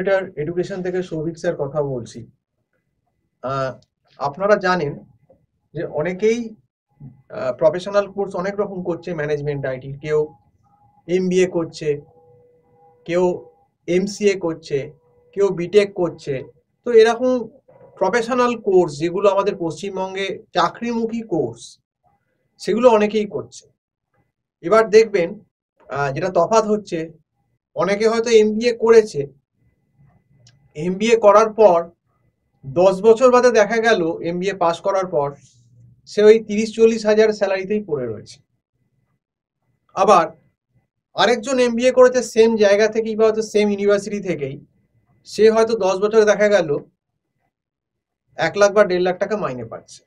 Elevator education থেকে Souvik sir কথা বলছি। আপনারা জানেন যে অনেকেই প্রফেশনাল কোর্স অনেক রকম করছে, ম্যানেজমেন্ট আইটি, কেউ এমবিএ করছে, কেউ এমসিএ করছে, কেউ বিটেক করছে। তো এরকম প্রফেশনাল কোর্স যেগুলো আমাদের পশ্চিমবঙ্গে চাকরিমুখী কোর্স, সেগুলো অনেকেই করছে। এবার দেখবেন যেটা তফাৎ হচ্ছে, অনেকে হয়তো এমবিএ করেছে, এমবিএ করার পর 10 বছর বাদে দেখা গেল এমবিএ পাস করার পর সে ওই 30-40 হাজার স্যালারিতেই পড়ে রয়েছে। আবার আরেকজন এমবিএ করেছে সেম জায়গা থেকেই বা হয়তো সেম ইউনিভার্সিটি থেকেই, সে হয়তো 10 বছরে দেখা গেল 1 লাখ বা 1.5 লাখ টাকা মাইনে পাচ্ছে।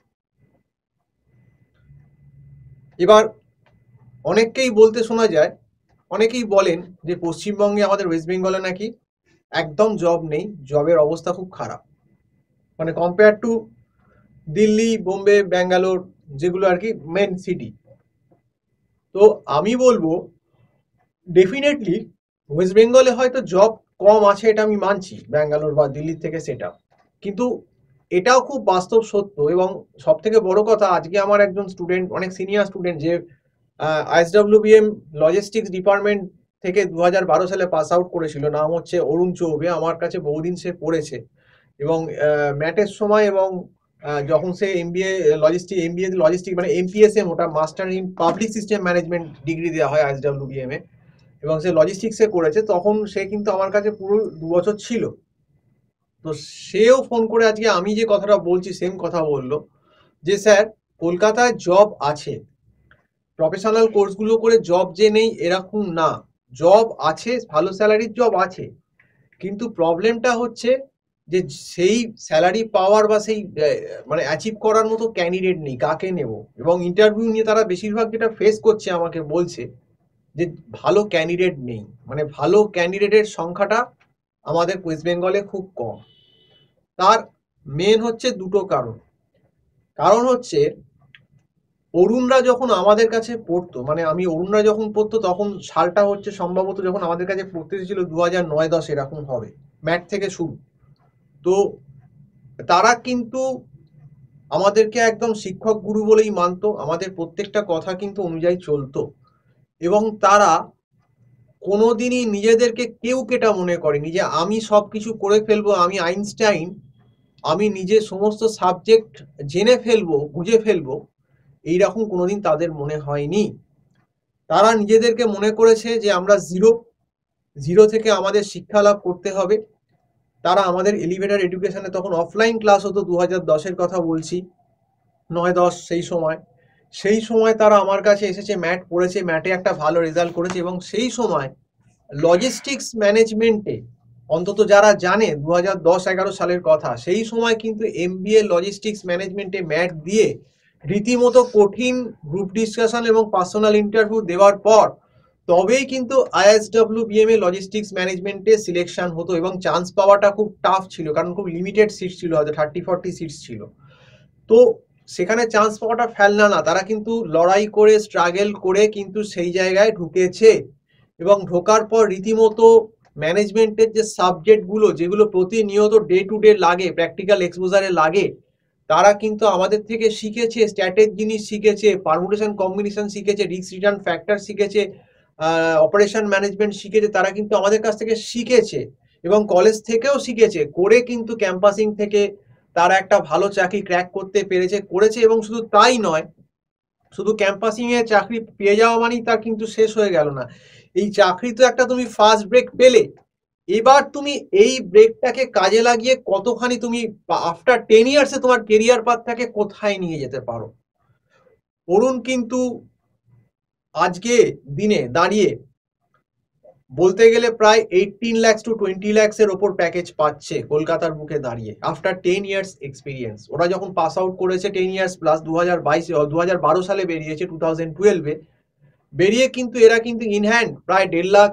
এবার অনেককেই বলতে শোনা যায়, অনেকেই বলেন যে পশ্চিমবঙ্গে, আমাদের ওয়েস্ট বেঙ্গলে নাকি একদম জব নেই, জবের অবস্থা খুব খারাপ, মানে কম্পেয়ার টু দিল্লি, বোম্বে, ব্যাঙ্গালোর, যেগুলো আর কি মেন সিটি। তো আমি বলবো ডেফিনেটলি ওয়েস্ট বেঙ্গলে হয়তো জব কম আছে, এটা আমি মানছি, ব্যাঙ্গালোর বা দিল্লির থেকে সেটা, কিন্তু এটাও খুব বাস্তব সত্য। এবং সব থেকে বড় কথা, আজকে আমার একজন স্টুডেন্ট, অনেক সিনিয়র স্টুডেন্ট, যে আইএসডব্লিউবিএম লজিস্টিক্স ডিপার্টমেন্ট থেকে 2012 সালে পাস আউট করেছিল, নাম হচ্ছে অরুণ চৌবে। আমার কাছে বহুদিন সে পড়েছে এবং ম্যাটের সময় এবং যখন সে এমবিএ লজিস্টিক মানে এমপিএসএম, ওটা master in public system management degree দেওয়া হয় আইএসডব্লিউবিএম এ, এবং সে লজিস্টিক্সে করেছে, তখন সে কিন্তু আমার কাছে পুরো 2 বছর ছিল। তো সেও ফোন করে আজকে আমি যে কথাটা বলছি সেম কথা বললো, যে স্যার কলকাতায় জব আছে, প্রফেশনাল কোর্সগুলো করে জব যে নেই এরকম না, জব আছে, ভালো স্যালারির জব আছে, কিন্তু প্রবলেমটা হচ্ছে যে সেই স্যালারি পাওয়ার বা সেই মানে অ্যাচিভ করার মতো ক্যান্ডিডেট নেই, কাকে নেব। এবং ইন্টারভিউ নিয়ে তারা বেশিরভাগ যেটা ফেস করছে আমাকে বলছে যে ভালো ক্যান্ডিডেট নেই, মানে ভালো ক্যান্ডিডেটের সংখ্যাটা আমাদের ওয়েস্ট বেঙ্গলে খুব কম। তার মেন হচ্ছে দুটো কারণ। কারণ হচ্ছে অরুণরা যখন আমাদের কাছে পড়তো, মানে আমি অরুণরা যখন পড়তো তখন সালটা হচ্ছে সম্ভবত যখন আমাদের কাছে পড়তে এসেছিল 2009-10 এরকম হবে, ম্যাট থেকে শুরু। তো তারা কিন্তু আমাদেরকে একদম শিক্ষক গুরু বলেই মানতো, আমাদের প্রত্যেকটা কথা কিন্তু অনুযায়ী চলতো, এবং তারা কোনোদিনই নিজেদেরকে কেউ কেটা মনে করেনি যে আমি সবকিছু করে ফেলবো, আমি আইনস্টাইন, আমি নিজে সমস্ত সাবজেক্ট জেনে ফেলবো, বুঝে ফেলবো, এইরকম কোনোদিন তাদের মনে হয়নি। তারা নিজেদেরকে মনে করেছে যে আমরা জিরো, জিরো থেকে আমাদের শিক্ষা লাভ করতে হবে। তারা আমাদের এলিভেটর এডুকেশনে তখন অফলাইন ক্লাস হতো, 2010-এর কথা বলছি, 9-10 সেই সময় তারা আমার কাছে এসেছে, ম্যাট পড়েছে, ম্যাটে একটা ভালো রেজাল্ট করেছে, এবং সেই সময় লজিস্টিক্স ম্যানেজমেন্টে অন্তত যারা জানে 2010-11 সালের কথা, সেই সময় কিন্তু এমবিএ লজিস্টিক্স ম্যানেজমেন্টে ম্যাট দিয়ে রীতিমতো কঠিন গ্রুপ ডিসকাশন এবং পার্সোনাল ইন্টারভিউ দেওয়ার পর তবেই কিন্তু আইএসডব্লিউবিএম এ লজিস্টিক্স ম্যানেজমেন্টে সিলেকশন হতো, এবং চান্স পাওয়াটা খুব টাফ ছিল, কারণ খুব লিমিটেড সিট ছিল, হয়তো 30-40 সিট ছিল। তো সেখানে চান্স পাওয়াটা ফেলনা না, তারা কিন্তু লড়াই করে, স্ট্রাগল করে কিন্তু সেই জায়গায় ঢুকেছে। এবং ঢোকার পর রীতিমতো ম্যানেজমেন্টের যে সাবজেক্টগুলো, যেগুলো প্রতিনিয়ত ডে টু ডে লাগে, প্র্যাকটিক্যাল এক্সপোজারে লাগে, তারা কিন্তু আমাদের থেকে শিখেছে, স্ট্র্যাটেজি জিনিস শিখেছে, পারমুটেশন কম্বিনেশন শিখেছে, রিস্ক রিটার্ন ফ্যাক্টর শিখেছে, অপারেশন ম্যানেজমেন্ট শিখেছে, তারা কিন্তু আমাদের কাছ থেকে শিখেছে এবং কলেজ থেকেও শিখেছে, করে কিন্তু ক্যাম্পাসিং থেকে তারা একটা ভালো চাকরি ক্র্যাক করতে পেরেছে, করেছে। এবং শুধু তাই নয়, শুধু ক্যাম্পাসিং এ চাকরি পেয়ে যাওয়া মানেই তার কিন্তু শেষ হয়ে গেল না। এই চাকরি তো একটা তুমি ফার্স্ট ব্রেক পেলে, এবার তুমি এই ব্রেকটাকে কাজে লাগিয়ে কতখানি তুমি আফটার 10 ইয়ার্সে তোমার কেরিয়ার পাথটাকে কোথায় নিয়ে যেতে পারো। অরুণ কিন্তু আজকে দিনে দাঁড়িয়ে বলতে গেলে প্রায় 18 lakhs to 20 lakhs এর ওপর প্যাকেজ পাচ্ছে কলকাতার বুকে দাঁড়িয়ে, আফটার 10 ইয়ার্স এক্সপিরিয়েন্স। ওরা যখন পাস আউট করেছে 10 ইয়ার্স প্লাস, 2012 সালে বেরিয়েছে, 2012-এ বেরিয়ে কিন্তু এরা কিন্তু ইন হ্যান্ড প্রায় 1.5 লাখ,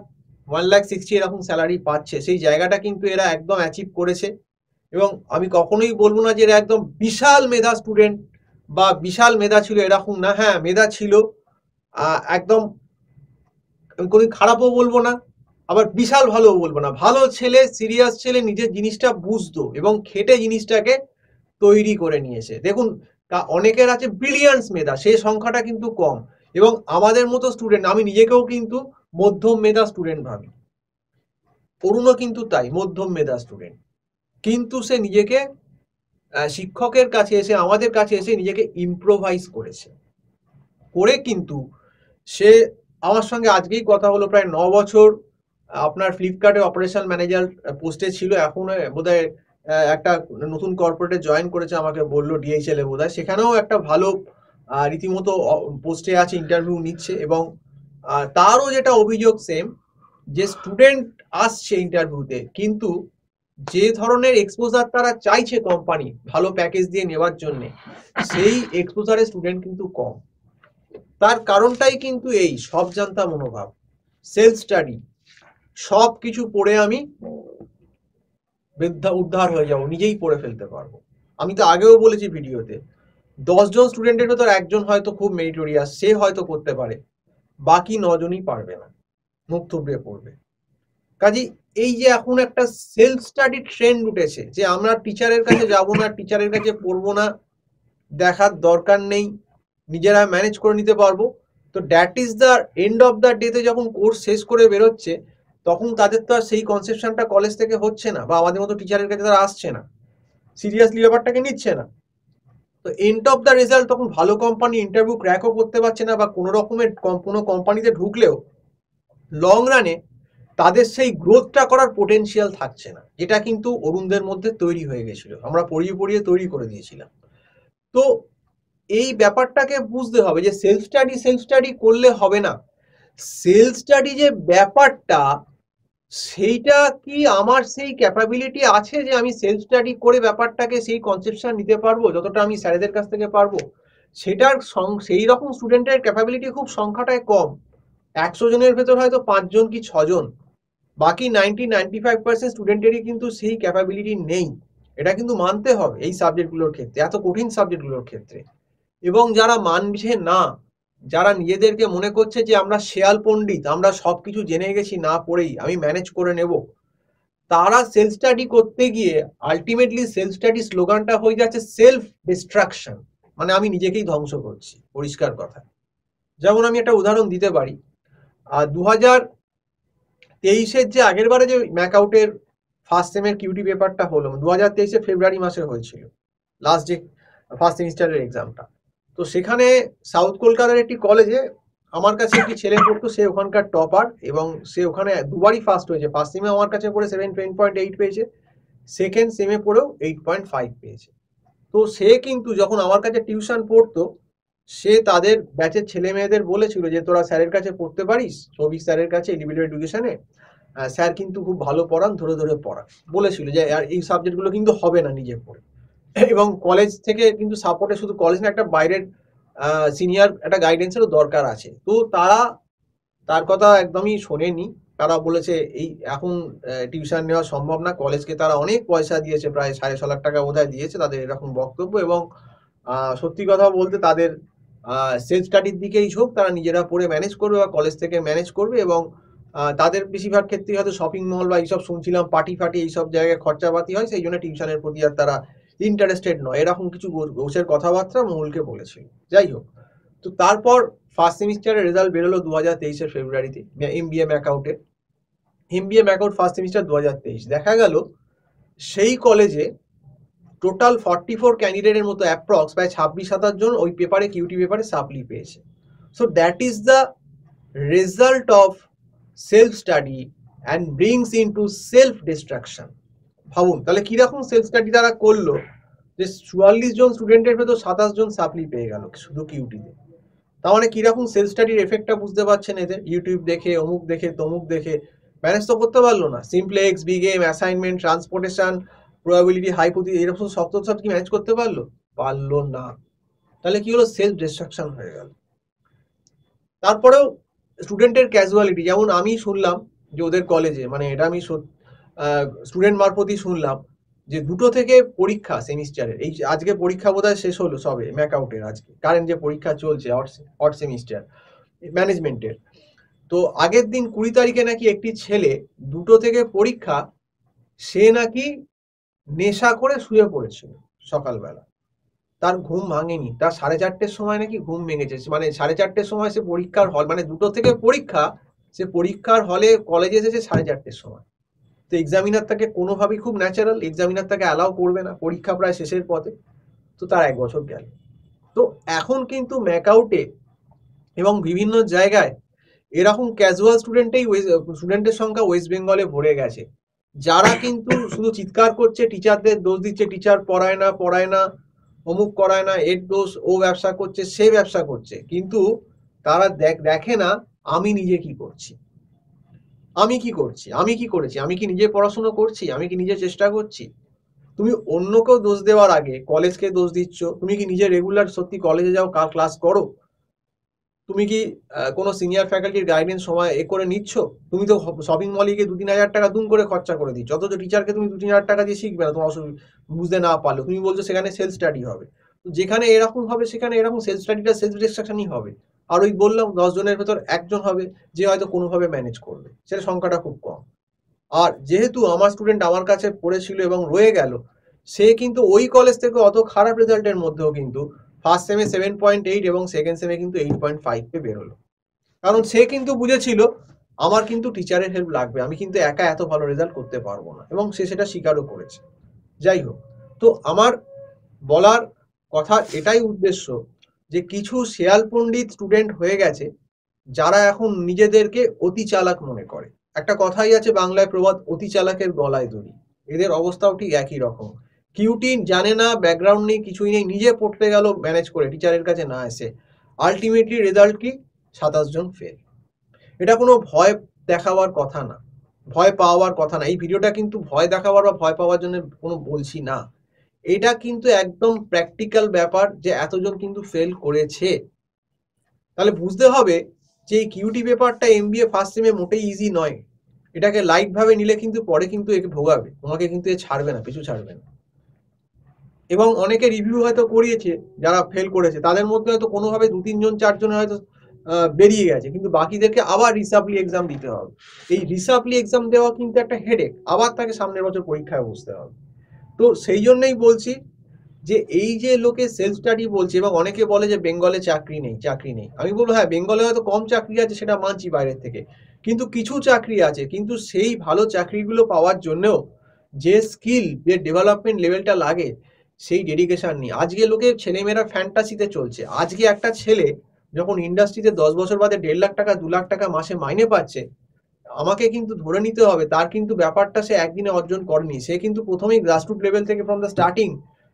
1,60,000 এরকম স্যালারি পাচ্ছে। সেই জায়গাটা কিন্তু এরা একদম অ্যাচিভ করেছে। এবং আমি কখনোই বলবো না যে এরা একদম বিশাল মেধা স্টুডেন্ট বা বিশাল মেধা ছিল, এরকম না। হ্যাঁ, মেধা ছিল, একদম কোনোদিন খারাপও বলবো না, আবার বিশাল ভালো বলবো না, ভালো ছেলে, সিরিয়াস ছেলে, নিজের জিনিসটা বুঝতো এবং খেটে জিনিসটাকে তৈরি করে নিয়েছে। দেখুন, অনেকের আছে ব্রিলিয়ান্স মেধা, সেই সংখ্যাটা কিন্তু কম। এবং আমাদের মতো স্টুডেন্ট, আমি নিজেকেও কিন্তু মধ্যম মেধা স্টুডেন্ট ভাবি, অরুণও কিন্তু তাই, মধ্যম মেধা স্টুডেন্ট। কিন্তু সে নিজেকে শিক্ষকের কাছে এসে, আমাদের কাছে এসে নিজেকে ইম্প্রোভাইজ করেছে, করে কিন্তু সে আমার সঙ্গে আজকেই কথা হলো, প্রায় 9 বছর আপনার ফ্লিপকার্টে অপারেশন ম্যানেজার পোস্টে ছিল, এখন বোধহয় একটা নতুন কর্পোরেটে জয়েন করেছে, আমাকে বললো ডিএইচএল এ বোধহয়, সেখানেও একটা ভালো রীতিমতো পোস্টে আছে, ইন্টারভিউ নিচ্ছে। এবং তারও যেটা অভিযোগ সেম, যে স্টুডেন্ট আসছে ইন্টারভিউতে, কিন্তু যে ধরনের এক্সপোজার তারা চাইছে কোম্পানি ভালো প্যাকেজ দিয়ে নেওয়ার জন্য, সেই এক্সপোজারে স্টুডেন্ট কিন্তু কম। তার কারণটাই কিন্তু এই সব জানতা মনোভাব, সেলফ স্টাডি, সব কিছু পড়ে আমি উদ্ধার হয়ে যাবো, নিজেই পড়ে ফেলতে পারবো। আমি তো আগেও বলেছি ভিডিওতে, 10 জন স্টুডেন্টের ভেতর একজন হয়তো খুব মেরিটোরিয়াস, সে হয়তো করতে পারে, বাকি 9জনই পারবে না, মুখ থুবড়ে পড়বে। কাজে এই যে এখন একটা সেলফ স্টাডি ট্রেন্ড উঠেছে, যে আমরা টিচারের কাছে যাব না, টিচারের কাছে পড়বো না, দেখার দরকার নেই, নিজেরা ম্যানেজ করে নিতে পারবো। তো that is the end of the ডেতে যখন কোর্স শেষ করে বেরোচ্ছে, তখন তাদের তো আর সেই কনসেপশনটা কলেজ থেকে হচ্ছে না, বা আমাদের মতো টিচারের কাছে তারা আসছে না, সিরিয়াসলি ব্যাপারটাকে নিচ্ছে না। তো এন্ড অফ দ্য রেজাল্ট তখন ভালো কোম্পানি ইন্টারভিউ ক্র্যাকও করতে পারছে না, বা কোনো রকমের কোনো কোম্পানিতে ঢুকলেও লং রানে তাদের সেই গ্রোথটা করার পোটেনশিয়াল থাকছে না, যেটা কিন্তু অরুণদের মধ্যে তৈরি হয়ে গেছিল, আমরা পড়িয়ে পড়িয়ে তৈরি করে দিয়েছিলাম। তো এই ব্যাপারটাকে বুঝতে হবে যে সেলফ স্টাডি করলে হবে না। সেলফ স্টাডি যে ব্যাপারটা, সেইটা কি আমার সেই ক্যাপাবিলিটি আছে যে আমি সেলফ স্টাডি করে ব্যাপারটাকে সেই কনসেপশন নিতে পারবো যতটা আমি স্যারেদের কাছ থেকে পারবো? সেটার সেই রকম স্টুডেন্টের ক্যাপাবিলিটি খুব সংখ্যাটায় কম। 100 জনের ভেতর হয়তো 5 জন কি 6 জন, বাকি 95% স্টুডেন্টেরই কিন্তু সেই ক্যাপাবিলিটি নেই। এটা কিন্তু মানতে হবে এই সাবজেক্টগুলোর ক্ষেত্রে, এত কঠিন সাবজেক্টগুলোর ক্ষেত্রে। এবং যারা মানছে না, যারা নিজেদেরকে মনে করছে যে আমরা শেয়াল পণ্ডিত, আমরা সবকিছু জেনে গেছি না পড়েই, আমি ম্যানেজ করে নেব, তারা সেলফ স্টাডি করতে গিয়ে আলটিমেটলি সেলফ স্টাডি স্লোগানটা হয়ে যাচ্ছে সেলফ ডিস্ট্রাকশন, মানে আমি নিজেকেই ধ্বংস করছি, পরিষ্কার কথা। যেমন আমি একটা উদাহরণ দিতে পারি, 2023-এর যে আগের বারে যে ম্যাকআউটের ফার্স্ট সেমের কিউটি পেপারটা হলো, 2023-এ ফেব্রুয়ারি মাসে হয়েছিল লাস্ট যে ফার্স্ট সেমিস্টারের এক্সামটা। তো সেখানে সাউথ কলকাতার একটি কলেজে আমার কাছে একটি ছেলে পড়তো, সে ওখানকার টপার, এবং সে ওখানে দুবারই ফার্স্ট হয়েছে। ফার্স্ট সেমে আমার কাছে পড়ে 7.8 পেয়েছে, সেকেন্ড সেমে পড়েও 8.5 পেয়েছে। তো সে কিন্তু যখন আমার কাছে টিউশন পড়তো, সে তাদের ব্যাচের ছেলে মেয়েদের বলেছিল যে তোরা স্যারের কাছে পড়তে পারিস, সৌভিক স্যারের কাছে ইন্ডিভিজুয়াল এডুকেশনে, স্যার কিন্তু খুব ভালো পড়ান, ধরে ধরে পড়ান, বলেছিল যে আর এই সাবজেক্টগুলো কিন্তু হবে না নিজে পড়ে। এবং কলেজ থেকে কিন্তু সাপোর্টে, শুধু কলেজ না, একটা বাইরের সিনিয়র একটা গাইডেন্সেরও দরকার আছে। তো তারা তার কথা একদমই শোনেনি, তারা বলেছে এই এখন টিউশন নেওয়া সম্ভব না, কলেজকে তারা অনেক পয়সা দিয়েছে, প্রায় 6.5 লাখ টাকা বোধহয় দিয়েছে, তাদের এরকম বক্তব্য। এবং সত্যি কথা বলতে তাদের সেলফ স্টাডির দিকেই ঝোঁক, তারা নিজেরা পড়ে ম্যানেজ করবে বা কলেজ থেকে ম্যানেজ করবে। এবং তাদের বেশিরভাগ ক্ষেত্রে হয়তো শপিং মল বা এইসব শুনছিলাম পার্টি ফাটি এইসব জায়গায় খরচাপাতি হয়, সেই জন্য টিউশনের প্রতি আর তারা ইন্টারেস্টেড নয়, এরকম কিছু ঘোষের কথাবার্তা মহুলকে বলেছিল। যাই হোক, তো তারপর ফার্স্ট সেমিস্টারের রেজাল্ট বেরোলো 2023-এর ফেব্রুয়ারিতে, এমবিএ ম্যাকআউটে। এমবিএ ম্যাকআউট ফার্স্ট সেমিস্টার 2023, দেখা গেল সেই কলেজে টোটাল 44 ক্যান্ডিডেটের মতো অ্যাপ্রক্স প্রায় 26-27 জন ওই পেপারে, কিউটি পেপারে সাপ্লি পেয়েছে। So that is the result of self study and brings into self destruction. ভাবুন তাহলে কিরকম সেলফ স্টাডি তারা করলো, যে 44 জন স্টুডেন্টের ভেতর 27 জন সাপ্লি পেয়ে গেল শুধু কিউটিতে। তার মানে কিরকম সেলফ স্টাডির এফেক্টটা বুঝতে পারছেন এদের, ইউটিউব দেখে, অমুক দেখে, তমুক দেখে ম্যানেজ তো করতে পারলো না। Simplex, big game, assignment, transportation, probability, hypothesis, এরকম শব্দ সব কি ম্যানেজ করতে পারলো? পারলো না। তাহলে কি হলো? সেলফ ডিস্ট্রাকশন হয়ে গেল। তারপরেও স্টুডেন্টের ক্যাজুয়ালিটি, যেমন আমি শুনলাম যে ওদের কলেজে, মানে এটা আমি স্টুডেন্ট মারফতই শুনলাম, যে 2টো থেকে পরীক্ষা সেমিস্টারের, এই আজকে পরীক্ষা বোধহয় শেষ হলো সবে ম্যাকআউটের, আজকে কারেন্ট যে পরীক্ষা চলছে অড সেমিস্টার ম্যানেজমেন্টের, তো আগের দিন 20 তারিখে নাকি একটি ছেলে 2টো থেকে পরীক্ষা, সে নাকি নেশা করে শুয়ে পড়েছিল সকালবেলা, তার ঘুম ভাঙেনি, তার 4:30-র সময় নাকি ঘুম ভেঙেছে, মানে 4:30-র সময় সে পরীক্ষার হল, মানে 2টো থেকে পরীক্ষা, সে পরীক্ষার হলে কলেজে এসেছে 4:30-র সময়। তো এক্সামিনার তাকে কোনোভাবেই, খুব ন্যাচারাল, এক্সামিনার তাকে অ্যালাউ করবে না, পরীক্ষা প্রায় শেষের পথে। তো তার 1 বছর গেল। তো এখন কিন্তু ম্যাকআউটে এবং বিভিন্ন জায়গায় এরকম ক্যাজুয়াল স্টুডেন্টের সংখ্যা ওয়েস্ট বেঙ্গলে ভরে গেছে, যারা কিন্তু শুধু চিৎকার করছে, টিচারদের দোষ দিচ্ছে, টিচার পড়ায় না, অমুক করায় না, এর দোষ, ও ব্যবসা করছে, সে ব্যবসা করছে, কিন্তু তারা দেখে না আমি নিজে কি করছি, আমি কি করছি, আমি কি করেছি, আমি কি নিজে পড়াশোনা করছি, আমি কি নিজে চেষ্টা করছি। তুমি অন্যকেও দোষ দেওয়ার আগে কলেজকে দোষ দিচ্ছ। তুমি কি নিজে রেগুলার সত্যি কলেজে যাও, ক্লাস করো? তুমি কি কোনো সিনিয়র ফ্যাকাল্টির গাইডেন্স সময় করে নিচ্ছ? তুমি তো শপিং মলে গিয়ে 2-3 হাজার টাকা দুম করে খরচা করে দিচ্ছ, অথচ টিচারকে তুমি 2-3 হাজার টাকা দিয়ে শিখবে না, তোমার বুঝতে না পারলে তুমি বলছো সেখানে সেলফ স্টাডি হবে। যেখানে এরকম হবে সেখানে এরকম সেলফ স্টাডিটা সেলফ ডিস্ট্রাকশনই হবে। আর ওই বললাম 10 জনের ভেতর 1জন হবে যে হয়তো কোনোভাবে ম্যানেজ করবে, সেটা সংখ্যাটা খুব কম। আর যেহেতু আমার স্টুডেন্ট আমার কাছে পড়েছিল এবং রয়ে গেল, সে কিন্তু ওই কলেজ থেকে অত খারাপ রেজাল্টের মধ্যেও কিন্তু ফার্স্ট সেমে 7.8 এবং সেকেন্ড সেমে কিন্তু 8.5 পে বেরোলো। কারণ সে কিন্তু বুঝেছিল আমার কিন্তু টিচারের হেল্প লাগবে, আমি কিন্তু একা এত ভালো রেজাল্ট করতে পারবো না, এবং সে সেটা স্বীকারও করেছে। যাই হোক, তো আমার বলার কথা এটাই উদ্দেশ্য যে কিছু শেয়াল পণ্ডিত স্টুডেন্ট হয়ে গেছে যারা এখন নিজেদেরকে অতি চালাক মনে করে। একটা কথাই আছে বাংলায় প্রবাদ, অতি চালাকের গলায় দড়ি। এদের অবস্থাও ঠিক একই রকম। কিউটি জানে না, ব্যাকগ্রাউন্ড নেই, কিছুই নেই, নিজে পড়তে গেল ম্যানেজ করে টিচারের কাছে না এসে, আলটিমেটলি রেজাল্ট কি? 27 জন ফেল। এটা কোনো ভয় দেখাবার কথা না, ভয় পাওয়ার কথা না। এই ভিডিওটা কিন্তু ভয় দেখাবার বা ভয় পাওয়ার জন্য কোনো বলছি না, এটা কিন্তু একদম প্র্যাকটিক্যাল ব্যাপার যে এতজন কিন্তু ফেল করেছে। তাহলে বুঝতে হবে যে এই কিউটি পেপারটা এমবিএ ফার্স্ট সেমে মোটেই ইজি নয়। এটাকে লাইট ভাবে নিলে কিন্তু পরে কিন্তু একে ভোগাবে, তোমাকে কিন্তু এ ছাড়বে না, পিছু ছাড়বে না। এবং অনেকে রিভিউ হয়তো করিয়েছে যারা ফেল করেছে, তাদের মধ্যে হয়তো কোনোভাবে 2-3 জন 4 জন হয়তো বেরিয়ে গেছে, কিন্তু বাকিদেরকে আবার রিসাপ্লি এক্সাম দিতে হবে। এই রিসাপ্লি এক্সাম দেওয়া কিন্তু একটা হেডেক, আবার তাকে সামনের বছর পরীক্ষায় বসতে হবে। তো সেই জন্যই বলছি যে এই যে লোকে সেলফ স্টাডি বলছে, এবং অনেকে বলে যে বেঙ্গলে চাকরি নেই, চাকরি নেই। আমি বলবো হ্যাঁ, বেঙ্গলে হয়তো কম চাকরি আছে, সেটা মানছি বাইরের থেকে, কিন্তু কিছু চাকরি আছে, কিন্তু সেই ভালো চাকরিগুলো পাওয়ার জন্যও যে স্কিল, যে ডেভেলপমেন্ট লেভেলটা লাগে, সেই ডেডিকেশন নেই। আজকে লোকে ছেলেমেয়েরা ফ্যান্টাসিতে চলছে। আজকে একটা ছেলে যখন ইন্ডাস্ট্রিতে 10 বছর বাদে 1.5 লাখ টাকা 2 লাখ টাকা মাসে মাইনে পাচ্ছে, আমাকে কিন্তু ধরে নিতে হবে তার কিন্তু ব্যাপারটা সে একদিনে অর্জন করেনি। সে কিন্তু প্রথমেই গ্রাসরুট লেভেল থেকে, from the starting,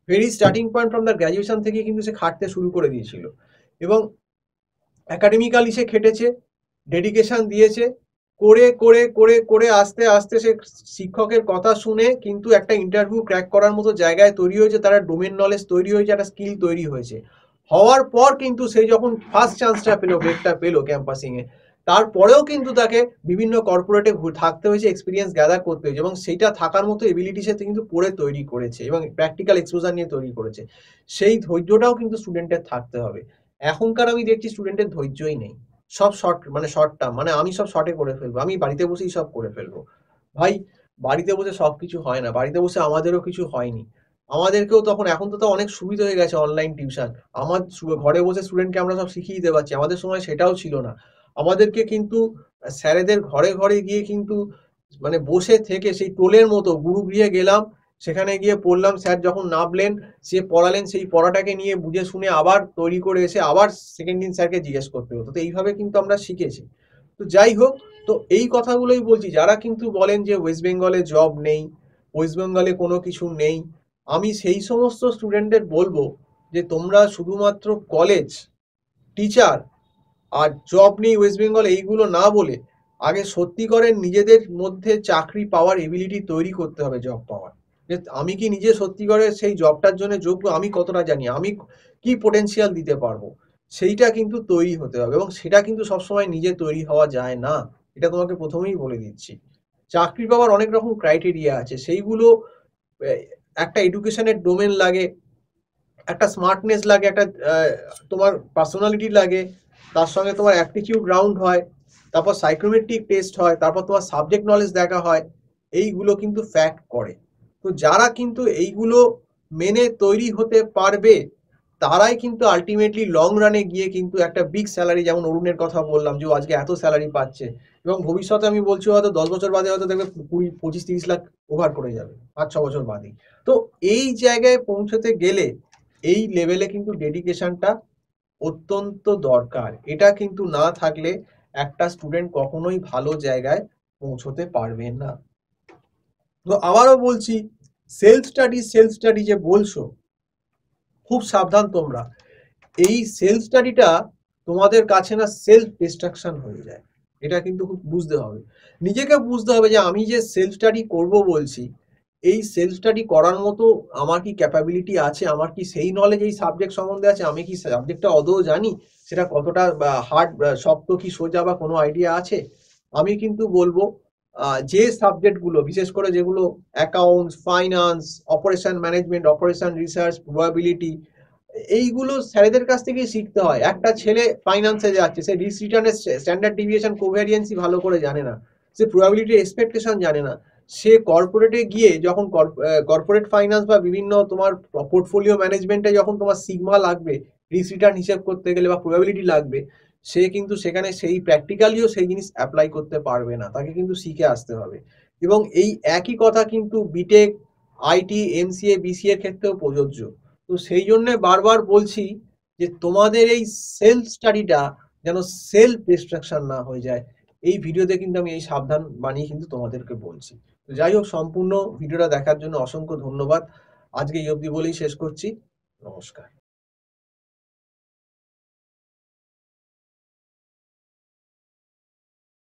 very starting point from the graduation থেকে কিন্তু সে খাটতে শুরু করে দিয়েছিল, এবং একাডেমিক্যালি সে খেটেছে, ডেডিকেশন দিয়েছে, করে করে করে করে আস্তে আস্তে সে শিক্ষকের কথা শুনে কিন্তু একটা ইন্টারভিউ ক্র্যাক করার মতো জায়গায় তৈরি হয়েছে, তার ডোমেন নলেজ তৈরি হয়েছে, একটা স্কিল তৈরি হয়েছে। হওয়ার পর কিন্তু সে যখন ফার্স্ট চান্সটা পেলো, ব্রেকটা পেলো ক্যাম্পাসিং এ, তারপরেও কিন্তু তাকে বিভিন্ন কর্পোরেটে থাকতে হয়েছে, এক্সপিরিয়েন্স গ্যাদার করতে হয়েছে, এবং সেইটা থাকার মতো এবিলিটি সে কিন্তু পড়ে তৈরি করেছে এবং প্র্যাকটিক্যাল এক্সপোজার নিয়ে তৈরি করেছে। সেই ধৈর্যটাও কিন্তু স্টুডেন্টের থাকতে হবে। এখনকার আমি দেখছি স্টুডেন্টের ধৈর্যই নেই, সব শর্ট টার্ম, মানে আমি সব শর্টে করে ফেলবো, আমি বাড়িতে বসেই সব করে ফেলবো। ভাই, বাড়িতে বসে সবকিছু হয় না, বাড়িতে বসে আমাদেরও কিছু হয়নি। আমাদেরকেও তখন, এখন তো অনেক সুবিধা হয়ে গেছে, অনলাইন টিউশন, আমার ঘরে বসে স্টুডেন্টকে আমরা সব শিখিয়ে দিতে পারছি। আমাদের সময় সেটাও ছিল না। আমাদেরকে কিন্তু স্যারেদের ঘরে ঘরে গিয়ে কিন্তু, মানে বসে থেকে সেই টোলের মতো গুরুগৃহে গেলাম, সেখানে গিয়ে পড়লাম, স্যার যখন নামলেন, সে পড়ালেন, সেই পড়াটাকে নিয়ে বুঝে শুনে আবার তৈরি করে এসে আবার সেকেন্ড দিন স্যারকে জিজ্ঞেস করতে হতো। তো এইভাবে কিন্তু আমরা শিখেছি। তো যাই হোক, তো এই কথাগুলোই বলছি, যারা কিন্তু বলেন যে ওয়েস্ট বেঙ্গলে জব নেই, ওয়েস্ট বেঙ্গলে কোনো কিছু নেই, আমি সেই সমস্ত স্টুডেন্টদের বলবো যে তোমরা শুধুমাত্র কলেজ, টিচার আর জব নেই ওয়েস্ট বেঙ্গলে এইগুলো না বলে, আগে সত্যি করে নিজেদের মধ্যে চাকরি পাওয়ার এবিলিটি তৈরি করতে হবে, জব পাওয়ার। যে আমি কি নিজে সত্যি করে সেই জবটার জন্য যোগ্য, আমি কতটা জানি, আমি কি পোটেনশিয়াল দিতে পারবো, সেইটা কিন্তু তৈরি হতে হবে, এবং সেটা কিন্তু সবসময় নিজে তৈরি হওয়া যায় না, এটা তোমাকে প্রথমেই বলে দিচ্ছি। চাকরি পাওয়ার অনেক রকম ক্রাইটেরিয়া আছে, সেইগুলো একটা এডুকেশনের ডোমেন লাগে, একটা স্মার্টনেস লাগে, একটা তোমার পার্সোনালিটি লাগে, তার সঙ্গে তোমার অ্যাপটিটিউড রাউন্ড হয়, তারপর সাইকোমেট্রিক টেস্ট হয়, তারপর তোমার সাবজেক্ট নলেজ দেখা হয়, এইগুলো কিন্তু ফ্যাক্ট করে। তো যারা কিন্তু এইগুলো মেনে তৈরি হতে পারবে তারাই কিন্তু আলটিমেটলি লং রানে গিয়ে কিন্তু একটা বিগ স্যালারি, যেমন অরুণের কথা বললাম যে ও আজকে এত স্যালারি পাচ্ছে, এবং ভবিষ্যতে আমি বলছি হয়তো 10 বছর বাদে হয়তো দেখবে 20, 25, 30 লাখ ওভার করে যাবে 5-6 বছর বাদেই। তো এই জায়গায় পৌঁছতে গেলে এই লেভেলে কিন্তু ডেডিকেশনটা অত্যন্ত দরকার। এটা কিন্তু না থাকলে একটা স্টুডেন্ট কখনোই ভালো জায়গায় পৌঁছতে পারবে না। তো আবারও বলছি, সেলফ স্টাডি যে বলছো, খুব সাবধান তোমরা। এই সেলফ স্টাডিটা তোমাদের কাছে না সেলফ ডিস্ট্রাকশন হয়ে যায়। এটা কিন্তু খুব বুঝতে হবে, নিজেকে বুঝতে হবে যে আমি যে সেলফ স্টাডি করব বলছি, এই সেলফ স্টাডি করার মতো আমার কি ক্যাপাবিলিটি আছে, আমার কি সেই নলেজ এই সাবজেক্ট সম্বন্ধে আছে, আমি কি সাবজেক্টটা আদৌ জানি, সেটা কতটা হার্ড, শক্ত কি সোজা, বা কোনো আইডিয়া আছে। আমি কিন্তু বলবো যে সাবজেক্টগুলো, বিশেষ করে যেগুলো accounts, finance, operation management, operation research, probability, এইগুলো স্যারেদের কাছ থেকেই শিখতে হয়। একটা ছেলে ফাইন্যান্সে যাচ্ছে, সে রিস্ক রিটার্নের স্ট্যান্ডার্ড ডিভিয়েশন, কোভ্যারিয়েন্সই ভালো করে জানে না, সে প্রবাবিলিটি এক্সপেকটেশন জানে না। সে কর্পোরেটে গিয়ে যখন কর্পোরেট ফাইন্যান্স বা বিভিন্ন তোমার পোর্টফোলিও ম্যানেজমেন্টে যখন তোমার সিগমা লাগবে রিস্ক রিটার্ন হিসেব করতে গেলে, বা প্রবাবিলিটি লাগবে, সে কিন্তু সেখানে সেই প্র্যাকটিক্যালিও সেই জিনিস অ্যাপ্লাই করতে পারবে না, তাকে কিন্তু শিখে আসতে হবে। এবং এই একই কথা কিন্তু বিটেক, আইটি, এমসিএ, বিসিএর ক্ষেত্রেও প্রযোজ্য। তো সেই জন্য বারবার বলছি যে তোমাদের এই সেলফ স্টাডিটা যেন সেলফ ডিস্ট্রাকশন না হয়ে যায়। এই ভিডিওতে কিন্তু আমি এই সাবধান বানিয়ে কিন্তু তোমাদেরকে বলছি। তো যাই হোক, সম্পূর্ণ ভিডিওটা দেখার জন্য অসংখ্য ধন্যবাদ। আজকে এই অবধি বলেই শেষ করছি। নমস্কার।